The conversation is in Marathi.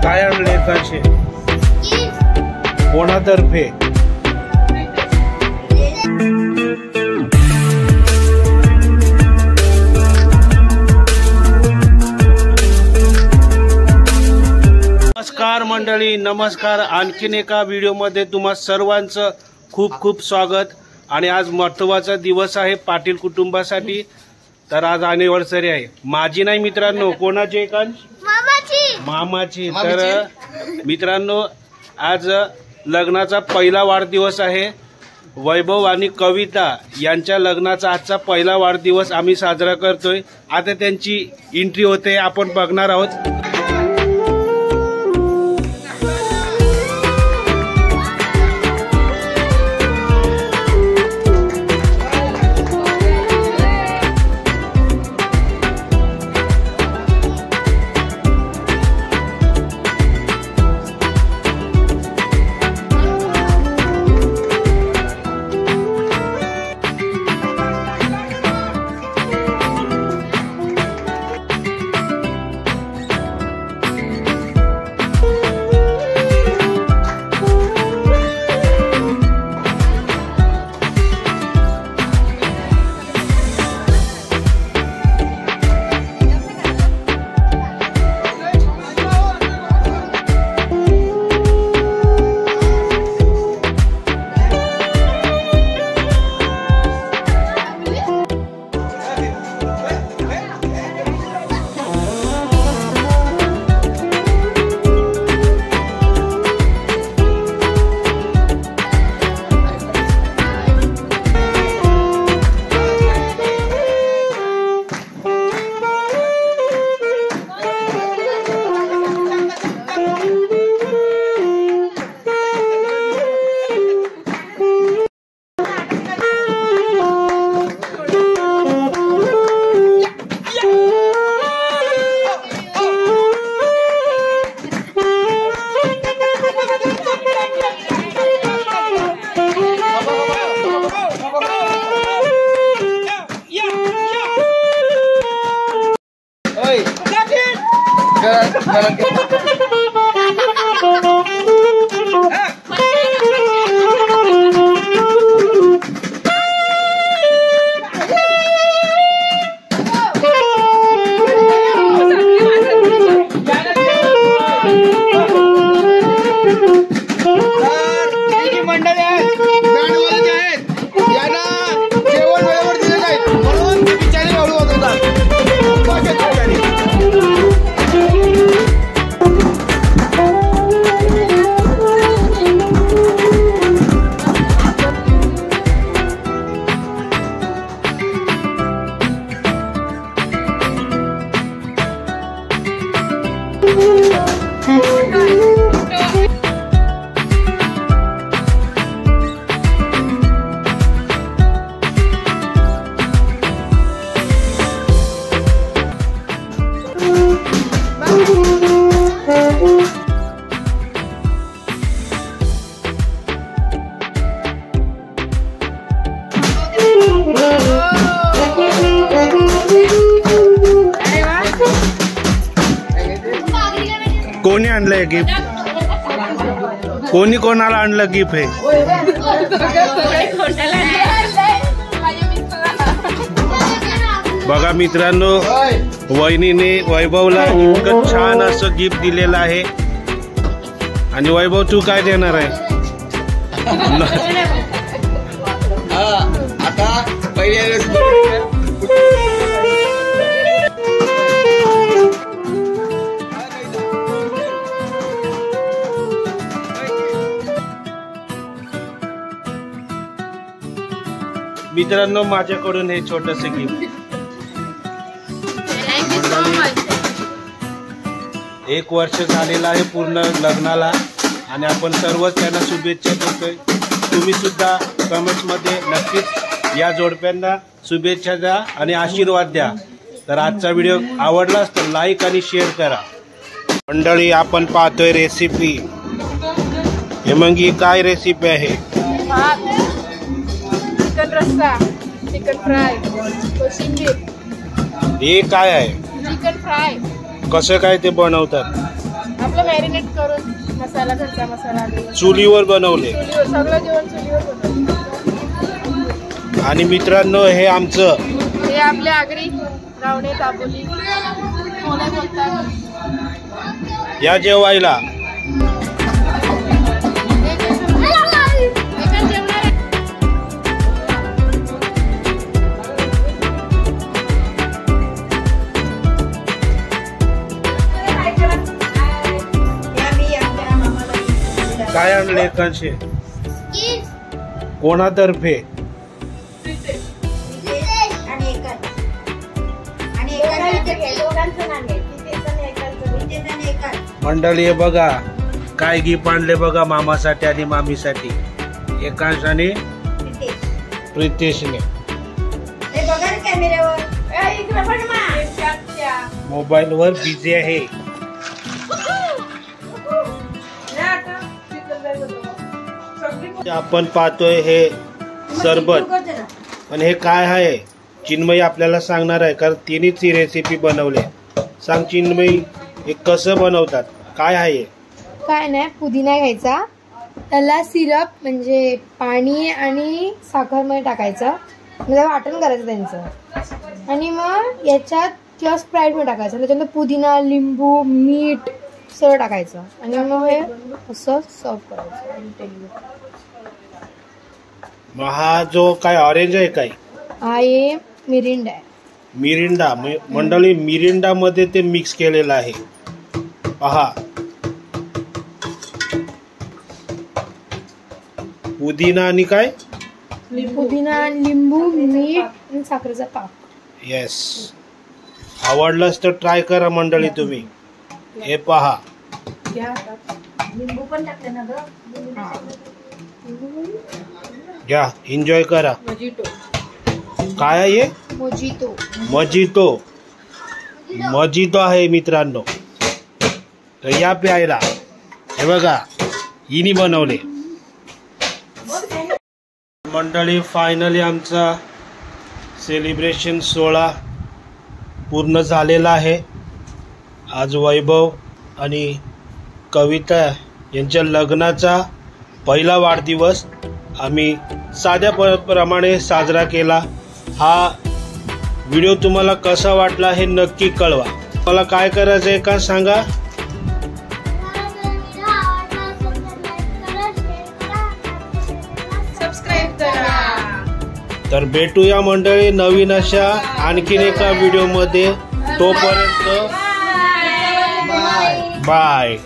काय आणले काशे कोणातर्फे? नमस्कार मंडळी, नमस्कार. आणखीन एका व्हिडिओमध्ये तुम्हा सर्वांचं खूप खूप स्वागत. आणि आज महत्त्वाचा दिवस आहे पाटील कुटुंबासाठी. तर आज अॅनिव्हर्सरी आहे माझी, नाही मित्रांनो, कोणाची आहे का? मामाची. तर मित्रांनो, आज लग्नाचा पहिला वाढदिवस आहे. वैभव आणि कविता यांच्या लग्नाचा आजचा पहिला वाढदिवस आम्ही साजरा करतोय. आता त्यांची एंट्री होते, आपण बघणार आहोत. कोणी आणलंय गिफ्ट? कोणी कोणाला आणलं गिफ्ट हे? बघा मित्रांनो, वहिनीने वैभवला इतकं छान असं गिफ्ट दिलेलं आहे. आणि वैभव, तू काय देणार आहे? आता पहिले मित्रांनो माझ्याकडून हे छोटस गिफ्ट. 1 वर्ष झालेलं आहे पूर्ण लग्नाला आणि आपण सर्वच त्यांना शुभेच्छा देतोय. तुम्ही सुद्धा कमेंट्स मध्ये नक्कीच या जोडप्यांना शुभेच्छा द्या आणि आशीर्वाद द्या. तर आजचा व्हिडिओ आवडलाच तर लाईक आणि शेअर करा. मंडळी आपण पाहतोय रेसिपी. हे मग ही काय रेसिपी आहे? चिकन रस्सा, चिकन फ्राय, कोशिंबीर. हे काय आहे? Chicken fry. कसं काय ते बनवतात? आपलं मॅरिनेट करून मसाला, घरचा मसाला चुलीवर बनवले. सगळं जेवण चुलीवर बनवलं. आणि मित्रांनो हे आमचं, हे आपल्या आगरी रावणे दाबोली कोणी बोलतात या जेवायला. काय आणले कंशे? कोणातर्फे? मंडळी हे बघा काय गिफ्ट आणले बघा मामासाठी आणि मामीसाठी. एकांश आणि प्रितेशने. मोबाईल वर बिझी आहे. आपण पाहतोय हे सरबत. पण हे काय आहे चिन्मयी आपल्याला सांगणार आहे कारण तिनेच ही रेसिपी बनवली. सांग चिन्मयी हे कसं बनवतात, काय आहे? काय नाही, पुदिना घ्यायचा, त्याला सिरप म्हणजे पाणी आणि साखर मध्ये टाकायचं, म्हणजे वाटण करायचं त्यांचं. आणि मग याच्यात किंवा स्प्राईट मध्ये टाकायचं. त्याच्यानंतर पुदिना, लिंबू, मीठ सगळं टाकायचं आणि मग हे असं सर्व करायचं. मग हा जो काय ऑरेंज आहे काय? हा हे मिरिंडा आहे. मिरिंडा मंडळी, मिरिंडा मध्ये ते मिक्स केलेलं आहे. पहा पुदिना आणि काय? पुदिना, लिंबू, मीठ आणि साखरेचा पाक. येस, आवडलंच तर ट्राय करा मंडळी तुम्ही. हे पहा लिंबू पण टाकले ना ग. घ्या, एन्जॉय करा. मजिटो. काय आहे? मोजितो. मजितो. मजितो आहे मित्रांनो. तर या प्यायला. हे बघा हिनी बनवले. मंडळी फायनली आमचा सेलिब्रेशन सोहळा पूर्ण झालेला आहे. आज वैभव आणि कविता यांच्या लग्नाचा पहिला वाढदिवस आम्ही साध्या प्रमाणे साजरा केला. हा व्हिडिओ तुम्हाला कसा वाटला हे नक्की कळवा. मला काय करायचं आहे का सांगा. सबस्क्राईब करा. तर भेटूया मंडळी नवीन अशा आणखीन एका व्हिडिओ मध्ये. तोपर्यंत बाय.